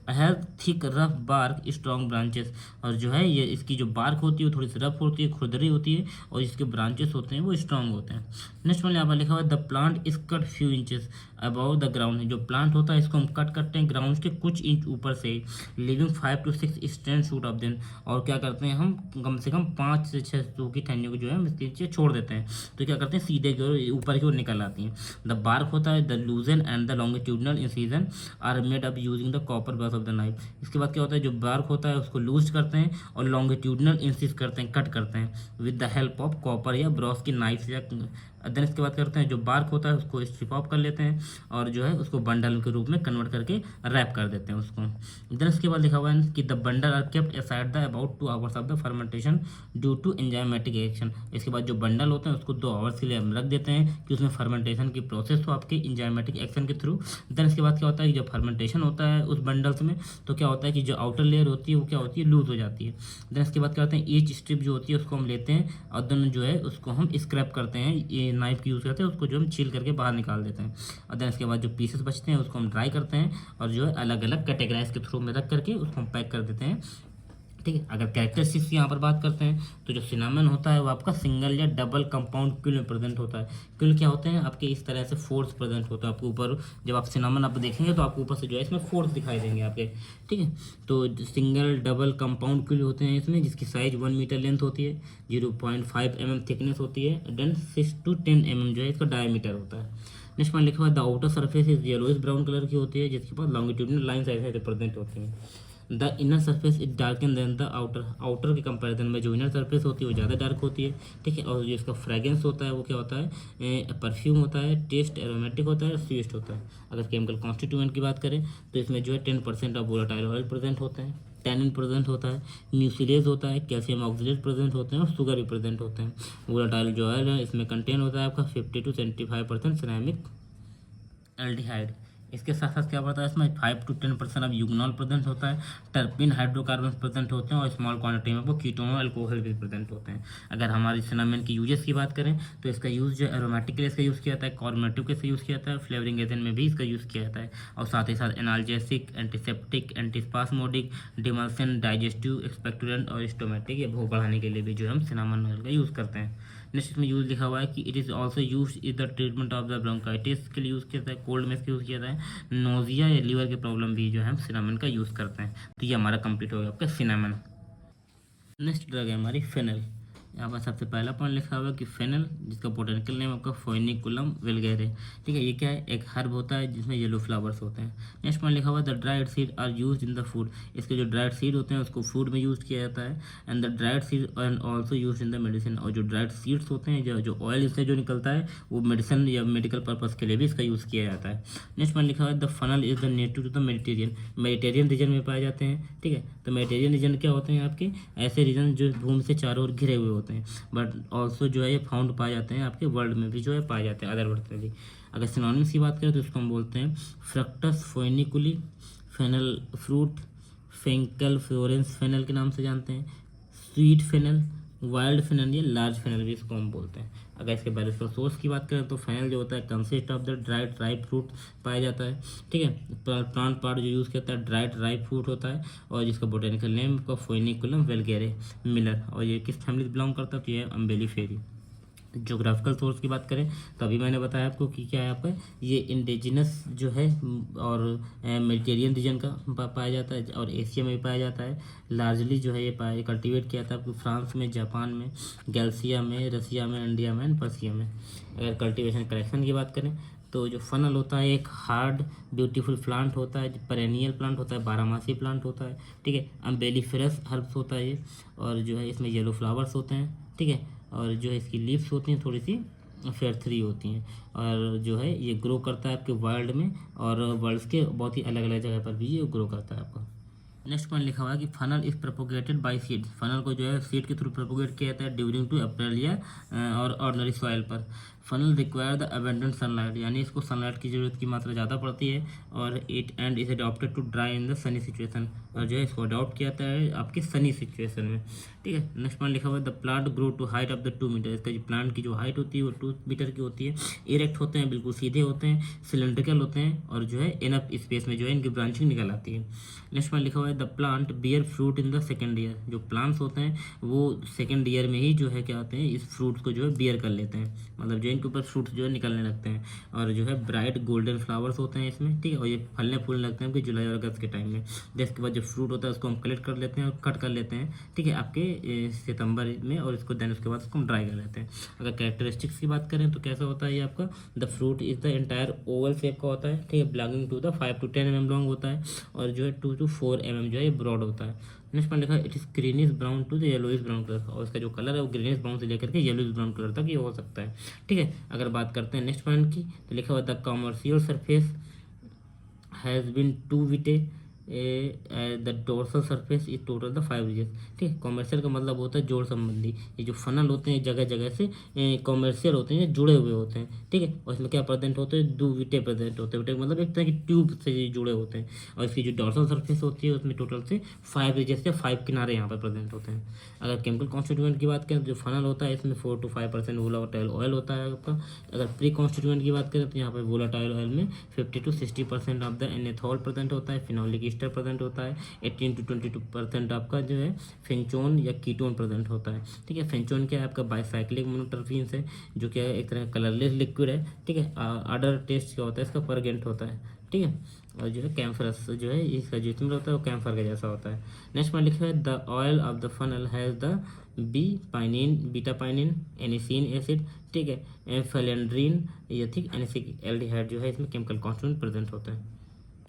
S1: Has thick rough bark strong branches, और जो है ये इसकी जो बार्क होती है वो थोड़ी सी रफ होती है, खुरदरी होती है, और इसके ब्रांचेस होते हैं वो स्ट्रॉन्ग होते हैं। नेक्स्ट में यहाँ पर लिखा हुआ है the plant is cut few inches about the ground. जो प्लांट होता है इसको हम कट करते हैं ग्राउंड के कुछ इंच ऊपर से, living 5 to 6 stand shoot of then, और क्या करते हैं हम कम से कम 5 से 6 सौ की टहनियों को जो है हम इसके नीचे छोड़ देते हैं, तो क्या करते हैं सीधे की ओर ऊपर की ओर निकल आती हैं। द बार्क होता है the loosen and the longitudinal incision are made up using the copper brush of the knife. इसके बाद क्या होता है जो बार्क होता है उसको लूज करते हैं और लॉन्गिट्यूडनल इंसिस करते हैं, कट करते हैं with the help of copper या ब्रश की नाइफ या। देन इसके बाद करते हैं जो बार्क होता है उसको स्ट्रिप ऑफ कर लेते हैं और जो है उसको बंडल के रूप में कन्वर्ट करके रैप कर देते हैं उसको। देन इसके बाद लिखा हुआ है कि the bundle are kept aside the about 2 hours of the fermentation due to enzymatic action. इसके बाद जो बंडल होते हैं उसको 2 आवर्स के लिए हम रख देते हैं कि उसमें फर्मेंटेशन की प्रोसेस हो आपके एंजाइमेटिक एक्शन के थ्रू। देन इसके बाद क्या होता है कि जब फर्मेंटेशन होता है उस बंडल्स में तो क्या होता है कि जो आउटर लेयर होती है वो क्या होती है लूज हो जाती है। देन इसके बाद क्या होता है ईच स्ट्रिप जो होती है उसको हम लेते हैं और देन जो है उसको हम स्क्रैप करते हैं, ये नाइफ की यूज़ करते हैं, उसको जो हम छील करके बाहर निकाल देते हैं। और देन इसके बाद जो पीसेस बचते हैं उसको हम ड्राई करते हैं और जो है अलग अलग कैटेगराइज के थ्रू में रख करके उसको हम पैक कर देते हैं। ठीक है, अगर कैरेक्टरिस्टिक्स यहाँ पर बात करते हैं तो जो सिनामन होता है वो आपका सिंगल या डबल कंपाउंड क्यूल में प्रेजेंट होता है। क्यूल क्या होते हैं आपके इस तरह से फोर्स प्रेजेंट होता है आपके ऊपर, जब आप सिनामन आप देखेंगे तो आपको ऊपर से जो है इसमें फोर्स दिखाई देंगे आपके। ठीक है, तो सिंगल डबल कंपाउंड क्यूल होते हैं इसमें, जिसकी साइज 1 मीटर लेंथ होती है, 0.5 mm थिकनेस होती है, देन 6 to 10 mm जो है इसका डायमीटर होता है। नेक्स्ट पॉइंट लिखा हुआ है the outer surface is yellowish brown colour की होती है, जिसके पास लॉन्गिट्यूडनल लाइन्स ऐसे रिप्रेजेंट होती हैं। The inner surface is darken then the outer, outer के कंपैरिजन में जो इनर सरफेस होती है वो ज़्यादा डार्क होती है। ठीक है, और जो इसका फ्रेगरेंस होता है वो क्या होता है परफ्यूम होता है, टेस्ट एरोमेटिक होता है, स्वीट होता है। अगर केमिकल कॉन्स्टिट्यूएंट की बात करें तो इसमें जो है 10% ऑफ वोलेटाइल ऑयल प्रेजेंट होते हैं, टैनिन प्रेजेंट होता है, म्यूसिलेज होता है, कैल्शियम ऑक्सीलेट प्रेजेंट होते हैं और शुगर भी प्रेजेंट होते हैं। वोलेटाइल जो ऑयल है इसमें कंटेन होता है आपका 50 to 75% सिरेमिक एल्डिहाइड। इसके साथ साथ क्या पड़ता है इसमें 5 to 10% ऑफ यूग्नॉल प्रेजेंट होता है, टर्पिन हाइड्रोकार्बन प्रेजेंट होते हैं और स्मॉल क्वांटिटी में वो कीटोन और अल्कोहल भी प्रेजेंट होते हैं। अगर हमारी सिनामन की यूजेस की बात करें तो इसका यूज़ जो एरोमेटिक के लिए इसका यूज़ किया जाता है, कॉर्मेटिव के से यूज़ किया जाता है, फ्लेवरिंग एजेंट में भी इसका यूज़ किया जाता है, और साथ ही साथ analgesic, antiseptic, antispasmodic, demulcent, digestive, expectorant और स्टोमेटिक या भूख बढ़ाने के लिए भी जो हम सिनामन ऑयल का यूज़ करते हैं। नेक्स्ट इसमें यूज़ लिखा हुआ है कि it is also use is the treatment of the bronchitis के लिए यूज़ किया जाता है, कोल्ड में इसका यूज़ किया जाता है, नोजिया या लीवर के प्रॉब्लम भी जो है हम सिनामन का यूज़ करते हैं। तो ये हमारा कंप्लीट हो गया आपका सिनामन। नेक्स्ट ड्रग है हमारी फेनल। यहाँ पर सबसे पहला पॉइंट लिखा हुआ है कि फेनल, जिसका बोटेनिकल नेम आपका फोइनिकुलम वल्गैरे। ठीक है, ये क्या है एक हर्ब होता है जिसमें येलो फ्लावर्स होते हैं। नेक्स्ट पॉइंट लिखा हुआ है the dried seed are use in the food. इसके जो ड्राइड सीड होते हैं उसको फूड में यूज़ किया जाता है, and the dried seed and also use in the medicine. और जो ड्राइड सीड्स होते हैं जो ऑयल इससे जो निकलता है वो मेडिसिन या मेडिकल पर्पज़ के लिए भी इसका यूज़ किया जाता है। नेक्स्ट पॉइंट लिखा हुआ है the fennel is the native to the Mediterranean region में पाए जाते हैं। ठीक है, तो मेडिटेरियन रीजन क्या होते हैं आपके ऐसे रीजन जो भूमि से चारों ओर घिरे हुए होते हैं, बट ऑल्सो जो है ये फाउंड पाए जाते हैं आपके वर्ल्ड में भी जो है पाए जाते हैं, अदर वर्ल्ड में भी। अगर सिनोनिम्स की बात करें तो इसको हम बोलते हैं फ्रक्टस फोइनिकुली, फेनल फ्रूट, फेंकल फ्लोरेंस फेनल के नाम से जानते हैं, स्वीट फेनल, वाइल्ड फेनल या लार्ज फेनल भी इसको हम बोलते हैं। अगर इसके बायोलॉजिकल सोर्स की बात करें तो फेनल जो होता है consist of the dried ripe fruit पाया जाता है। ठीक है, प्लांट पार्ट जो यूज़ करता है ड्राइड राइप फ्रूट होता है, और जिसका बोटेनिकल नेम का फोइनिकुलम वल्गैरे मिलर, और ये किस फैमिली से बिलोंग करता है तो ये अम्बेलिफेरी। जोग्राफिकल सोर्स की बात करें तो अभी मैंने बताया आपको कि क्या है आपका ये इंडिजिनस जो है और मेडिटेरियन रीजन का पाया जाता है और एशिया में भी पाया जाता है। लार्जली जो है ये कल्टीवेट किया जाता है आपको फ्रांस में, जापान में, गैल्सिया में, रसिया में, इंडिया में एंड पर्सिया में। अगर कल्टीवेशन कलेक्शन की बात करें तो जो फनल होता है एक हार्ड ब्यूटीफुल प्लांट होता है, पेरेनियल प्लांट होता है, 12 मासी प्लांट होता है। ठीक है, अम्बेलिफेरस हर्ब्स होता है ये, और जो है इसमें येलो फ्लावर्स होते हैं। ठीक है, और जो है इसकी लीव्स होती हैं थोड़ी सी फेयर 3 होती हैं। और जो है ये ग्रो करता है आपके वर्ल्ड में, और वर्ल्ड के बहुत ही अलग अलग जगह पर भी ये ग्रो करता है आपका। नेक्स्ट पॉइंट लिखा हुआ है कि funnel is propagated bye seed. Funnel को जो है सीड के थ्रू प्रोपोगेट किया जाता है ड्यूरिंग टू अप्रैल या और ऑर्डनरी सॉइल पर। Fennel require the abundant sunlight, यानी इसको सनलाइट की जरूरत की मात्रा ज़्यादा पड़ती है, और it and is adopted to dry in the sunny situation, और जो है इसको अडॉप्ट किया जाता है आपके सनी सिचुएशन में। ठीक है, नेक्स्ट पॉइंट लिखा हुआ है the plant grow to height of the 2 metre. इसका जो प्लांट की जो हाइट होती है वो 2 मीटर की होती है, इरेक्ट होते हैं, बिल्कुल सीधे होते हैं, सिलेंड्रिकल होते हैं, और जो है इनफ स्पेस में जो है इनकी ब्रांचिंग निकल आती है। नेक्स्ट पॉइंट लिखा हुआ है the plant bear fruit in the second year. जो प्लांट्स होते हैं वो सेकेंड ईयर में ही जो है क्या होते हैं, इस फ्रूट्स को जो है बियर कर लेते हैं, मतलब जो इनके ऊपर फ्रूट्स जो है निकलने लगते हैं, और जो है ब्राइट गोल्डन फ्लावर्स होते हैं इसमें। ठीक है, और ये फलने फूलने लगते हैं कि जुलाई और अगस्त के टाइम में। जिसके बाद जो फ्रूट होता है उसको हम कलेक्ट कर लेते हैं और कट कर लेते हैं, ठीक है, आपके सितंबर में, और इसको देन उसके बाद उसको हम ड्राई कर लेते हैं। अगर कैरेक्टरिस्टिक्स की बात करें तो कैसा होता है ये आपका, the fruit is the entire oval shape का होता है, ठीक है, belonging to the 5 to 10 mm long होता है, और जो है 2 to 4 mm जो है ये ब्रॉड होता है। नेक्स्ट पॉइंट लिखा है it is greenish brown to the yellowish brown colour, और इसका जो कलर है वो ग्रीनिश ब्राउन से लेकर के येलोइश ब्राउन कलर तक ये हो सकता है। ठीक है, अगर बात करते हैं नेक्स्ट पॉइंट की तो लिखा हुआ the commercial surface has been two vittae the dorsal surface is total the 5 region. ठीक है, कॉमर्शियल का मतलब होता है जोड़ संबंधी। ये जो फनल होते हैं जगह जगह से कॉमर्शियल होते हैं, जुड़े हुए होते हैं। ठीक है, और इसमें क्या प्रेजेंट होते हैं, 2 विटे प्रेजेंट होते हैं। विटे मतलब एक तरह की ट्यूब से ये जुड़े होते हैं, और इसकी जो डोर्सल सरफेस होती है उसमें टोटल से 5 रीजन से 5 किनारे यहाँ पर प्रेजेंट होते हैं। अगर केमिकल कॉन्स्टिट्यूएंट की बात करें तो जो फनल होता है इसमें 4 to 5% वोलाटाइल ऑयल होता है आपका। अगर प्री कॉन्स्टिट्यूएंट की बात करें तो यहाँ पर वोलाटाइल ऑयल में 50 to 60% ऑफ द एनेथॉल प्रेजेंट होता है, फिनोलिक ईस्टर प्रेजेंट होता है, 18 to 22% आपका जो है फेंचोन या कीटोन प्रेजेंट होता है। ठीक है, फेंचोन क्या है आपका बाइसाइक्लिक मोनोटर्फिन्स है, जो क्या है एक तरह का कलरलेस लिक्विड है। ठीक है, अडर टेस्ट क्या होता है इसका परगेंट होता है। ठीक है, और जो है कैम्फरस जो है इसका जो स्मेल होता है वो कैम्फर का जैसा होता है। नेक्स्ट में लिखा है the oil of the fennel has the B pinene beta pinene anisic acid. ठीक है, फेलेंड्रीन या ठीक एनिसिक एल्डिहाइड जो है इसमें केमिकल कॉन्स्टिट्यूएंट प्रेजेंट होता है।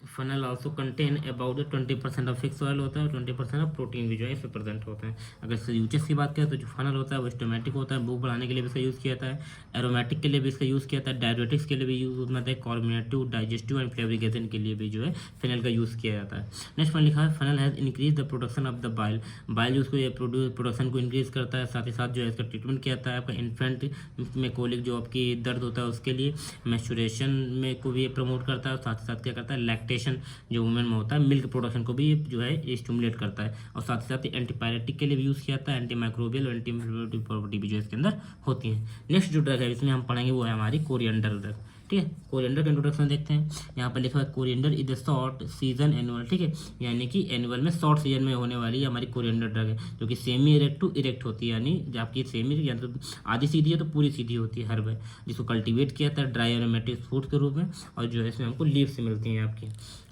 S1: Funnel also contain about 20% of fix oil होता है, और 20% ऑफ प्रोटीन भी जो है इसमें प्रेजेंट होता है। अगर इससे यूजेस की बात करें तो जो फनल होता है वो स्टोमेटिक होता है, भूख बढ़ाने के लिए भी इसका यूज़ किया जाता है, एरोमेटिक के लिए भी इसका यूज़ किया जाता है, डायबिटिक्स के लिए भी यूज़ होता है, कार्बोनेटिव डाइजेस्टिव एंड फ्लेवरिगेशन के लिए भी जो है फनल का यूज़ किया जाता है। नेक्स्ट लिखा है funnel has increase the production of the bile. Bile उसको ये प्रोडक्शन को इंक्रीज करता है, साथ ही साथ जो है इसका ट्रीटमेंट किया जाता है आपका इन्फेंट में कोलिक जो आपकी दर्द होता है उसके लिए, मैस्चुरेशन में को भी ये प्रमोट करता है, और साथ ही साथ क्या करता है लैक्टेशन जो वुमेन में होता है मिल्क प्रोडक्शन को भी जो है स्टिमुलेट करता है, और साथ ही साथ एंटीपायरेटिक के लिए भी यूज़ किया जाता है, एंटी माइक्रोबियल और एंटी इन्फ्लेमेटरी प्रॉपर्टी भी जो इसके अंदर होती हैं। नेक्स्ट जो ड्रग है इसमें हम पढ़ेंगे वो है हमारी कोरिएंडर ड्रग। ठीक है, कोरिएंडर का इंट्रोडक्शन देखते हैं। यहाँ पर लिखा है coriander is the short season annual. ठीक है, यानी कि एनुअल में शॉर्ट सीजन में होने वाली हमारी कोरिएंडर ड्रग है, जो कि सेमी इरेक्ट टू इरेक्ट होती है, यानी जब आपकी सेमी या तो आधी सीधी है तो पूरी सीधी होती है हर्ब है, जिसको कल्टीवेट किया जाता है ड्राई एरोमेटिक फ्रूट के रूप में, और जो है इसमें हमको लीव से मिलती हैं आपकी।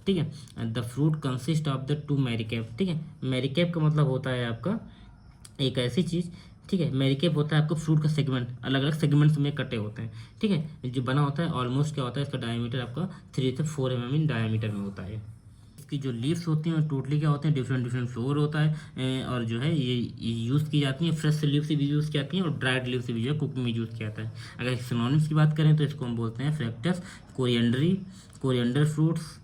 S1: ठीक है, the fruit consist of the 2 मैरिकेप। ठीक है, मैरिकेप का मतलब होता है आपका एक ऐसी चीज़, ठीक है, मैरिकेप होता है आपको फ्रूट का सेगमेंट, अलग अलग सेगमेंट्स में कटे होते हैं। ठीक है, जो बना होता है ऑलमोस्ट क्या होता है इसका डायमीटर आपका 3 से 4 mm इन डायमीटर में होता है। इसकी जो लीव्स होती हैं टोटली क्या होते हैं डिफरेंट डिफरेंट फ्लोर होता है, और जो है ये यूज़ की जाती हैं, फ्रेश लीव से भी यूज़ की जाती हैं और ड्राइड लीव से भी जो है कुकिंग में यूज़ किया जाता है। अगर सिनोनिम्स की बात करें तो इसको हम बोलते हैं fructus, coriandri, coriander fruits,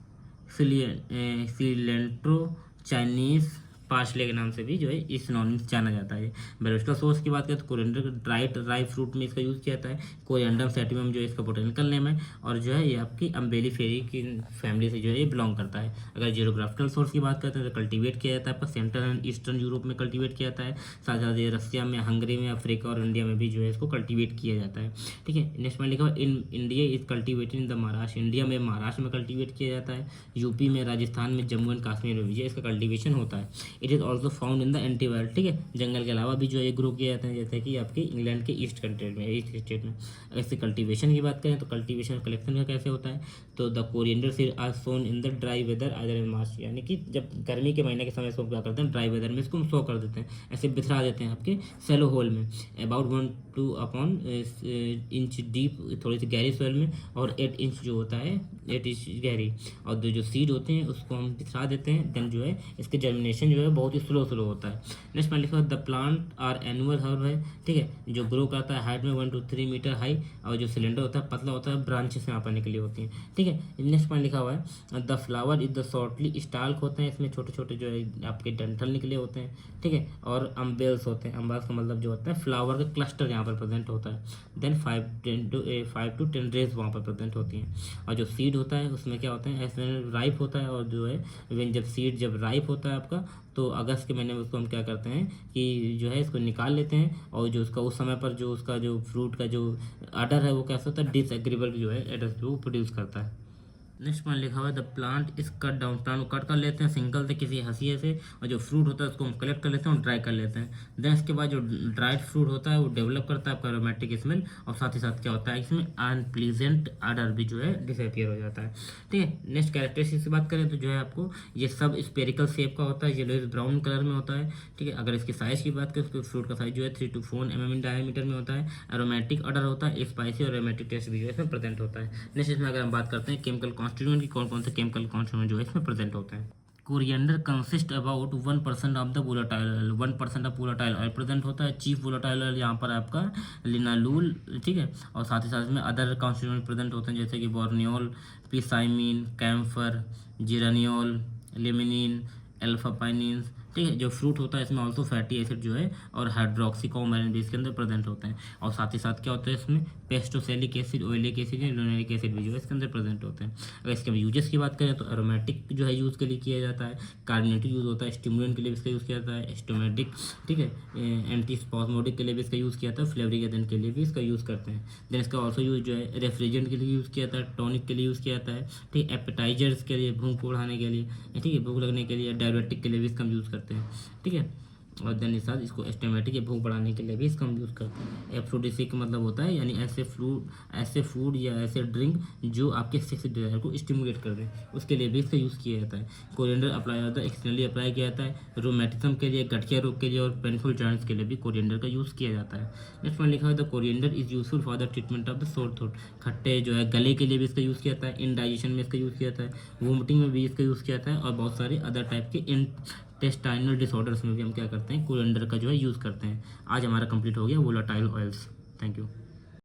S1: cilantro, Chinese parsley के नाम से भी जो है इस सिनोनिम्स जाना जाता है। बायोलॉजिकल सोर्स की बात करें तो कोरिएंडर ड्राई फ्रूट में इसका यूज़ किया जाता है, कोरिएंडम सैटिवम जो है इसका बोटेनिकल नेम है, और जो है ये आपकी अम्बेली फेरी की फैमिली से जो है ये बिलोंग करता है। अगर जियोग्राफिकल सोर्स की बात करते हैं तो कल्टीवेट किया जाता है आपका सेंट्रल एंड ईस्टर्न यूरोप में कल्टीवेट किया जाता है, साथ साथ ये रसिया में, हंगरी में, अफ्रीका और इंडिया में भी जो है इसको कल्टीवेट किया जाता है। ठीक है, नेक्स्ट में लिखा हुआ in India is cultivated in the Maharashtra. India में महाराष्ट्र में कल्टीवेट किया जाता है, यूपी में, राजस्थान में, जम्मू एंड कश्मीर में भी इसका कल्टीवेशन होता है। It is also found in the antiviral. ठीक है, जंगल के अलावा भी जो है ग्रो किया जाता है, जैसे कि आपके इंग्लैंड के ईस्ट कंट्री में, ईस्ट स्टेट में। अगर इससे कल्टीवेशन की बात करें तो कल्टीवेशन कलेक्शन का कैसे होता है, तो the coriander seed are sown in the dry weather either in March, यानी कि जब गर्मी के महीने के समय इसको क्या करते हैं ड्राई वेदर में इसको हम सो कर देते हैं, ऐसे बिखरा देते हैं आपके सेलो होल में, अबाउट 1 to 1 इंच डीप थोड़ी सी गहरी सोयल में, और 8 इंच जो होता है 8 इंच गहरी, और जो सीड होते हैं उसको हम बिछा देते हैं। देन जो है इसके जर्मिनेशन जो है बहुत ही स्लो होता है। नेक्स्ट में लिखा हुआ the plant are annual herb है, ठीक है, जो ग्रो करता है हाइट में 1 to 3 मीटर हाई, और जो सिलेंडर होता है पतला होता है, ब्रांचेस यहाँ पर निकली होती हैं, ठीक है। नेक्स्ट पॉइंट लिखा हुआ है the flower is the shortly stalk होते हैं, इसमें छोटे छोटे जो है आपके डंठल निकले होते हैं, ठीक है, और अम्बेल्स होते हैं। अम्बेल्स का मतलब जो होता है फ्लावर का क्लस्टर यहाँ पर प्रेजेंट होता है। देन 5 to 10 रेज वहाँ पर प्रेजेंट होती हैं। और जो सीड होता है उसमें क्या होता है, ऐसे राइप होता है, और जो है जब सीड जब राइप होता है आपका, तो अगस्त के महीने में उसको हम क्या करते हैं कि जो है इसको निकाल लेते हैं, और जो उसका उस समय पर जो उसका जो फ्रूट का जो अडर है वो कैसा होता है, डिसएग्रीबल जो है एडर वो प्रोड्यूस करता है। नेक्स्ट पॉइंट लिखा हुआ है the plant is cut down, plant को कट कर लेते हैं सिंगल से किसी हंसिए से, और जो फ्रूट होता है उसको हम कलेक्ट कर लेते हैं और ड्राई कर लेते हैं। देन इसके बाद जो ड्राइड फ्रूट होता है वो डेवलप करता है आपका अरोमेटिक स्मेल, और साथ ही साथ क्या होता है इसमें अनप्लीजेंट ऑडर भी जो है डिसअपियर हो जाता है, ठीक है। नेक्स्ट कैरेक्टरिस्टिक्स की बात करें तो जो है आपको ये सब स्पेरिकल शेप का होता है, येलोइश ब्राउन कलर में होता है, ठीक है। अगर इसकी साइज़ की बात करें तो फ्रूट का साइज जो है 3 to 4 mm इन डायमीटर में होता है। एरोमेटिक ऑर्डर होता है, स्पाइसी और एरोमेटिक टेस्ट भी जो है इसमें प्रेजेंट होता है। नेक्स्ट इसमें अगर हम बात करते हैं केमिकल कॉन्स्टिट्यूएंट की, कौन कौन से केमिकल कॉन्स्टिट्यूएंट जो है इसमें प्रेजेंट होते हैं। Coriander consist about 1% of the volatile oil, 1% of volatile oil present होता है। चीफ वोलेटाइल ऑयल यहाँ पर आपका लिनालूल, ठीक है, और साथ ही साथ में अदर कॉन्स्टिट्यूएंट प्रेजेंट होते हैं जैसे कि बोर्नियोल, पिसाइमिन, कैम्फर, जिरानियोल, लिमिनिन, एल्फापाइनिन्स, ठीक है। जो फ्रूट होता है इसमें ऑल्सो फैटी एसिड जो है और हाइड्रोक्सीकोमैरिन भी इसके अंदर प्रेजेंट होते हैं, और साथ ही साथ क्या होता है इसमें पेस्टोसेलिक एसिड, ओइलिक एसिड या लिनोलेनिक एसिड भी जो है इसके अंदर प्रेजेंट होते हैं। अगर इसके यूजेस की बात करें तो एरोमेटिक जो है यूज़ के लिए किया जाता है, कार्बोनेटिक यूज़ होता है, स्टिमुलेंट के लिए इसका यूज़ किया जाता है, एस्टोमेटिक, ठीक है, एंटी स्पास्मोडिक के लिए भी इसका यूज़ किया जाता है, फ्लेवरिंग एजेंट के लिए भी इसका यूज़ करते हैं। देन इसका ऑल्सो यूज़ जो है रेफ्रिजरेंट के लिए यूज़ किया जाता है, टॉनिक के लिए यूज़ किया जाता है, ठीक है, एपेटाइजर्स के लिए, भूख बढ़ाने के लिए, ठीक है, भूख लगने के लिए, डायबिटिक के लिए भी इसका हम यूज़ करते हैं, ठीक है। और देन इस साथ इसको एस्टोमेटिक या भूख बढ़ाने के लिए भी इसका हम यूज़ करते हैं। एफ्रोडिसिक का मतलब होता है यानी ऐसे फूड या ऐसे ड्रिंक जो आपके सेक्स डिजायर को स्टिमुलेट कर दें, उसके लिए भी इसका यूज़ किया जाता है। कोरिएंडर अप्लाई होता है, एक्सटर्नली अप्लाई किया जाता है रोमेटिज्म के लिए, गठिया रोग के लिए और पेनफुल जॉइंट्स के लिए भी कोरिएंडर का यूज़ किया जाता है। नेक्स्ट में लिखा है the coriander is useful for the treatment of the sore throat, खट्टे जो है गले के लिए भी इसका यूज़ किया जाता है, इंडाइजेशन में इसका यूज़ किया जाता है, वोमिटिंग में भी इसका यूज़ किया जाता है, और बहुत सारे अदर टाइप के इंटेस्टाइनल डिसऑर्डर्स में भी हम क्या करते हैं कोरिएंडर का जो है यूज़ करते हैं। आज हमारा कंप्लीट हो गया वोलेटाइल ऑयल्स। Thank you.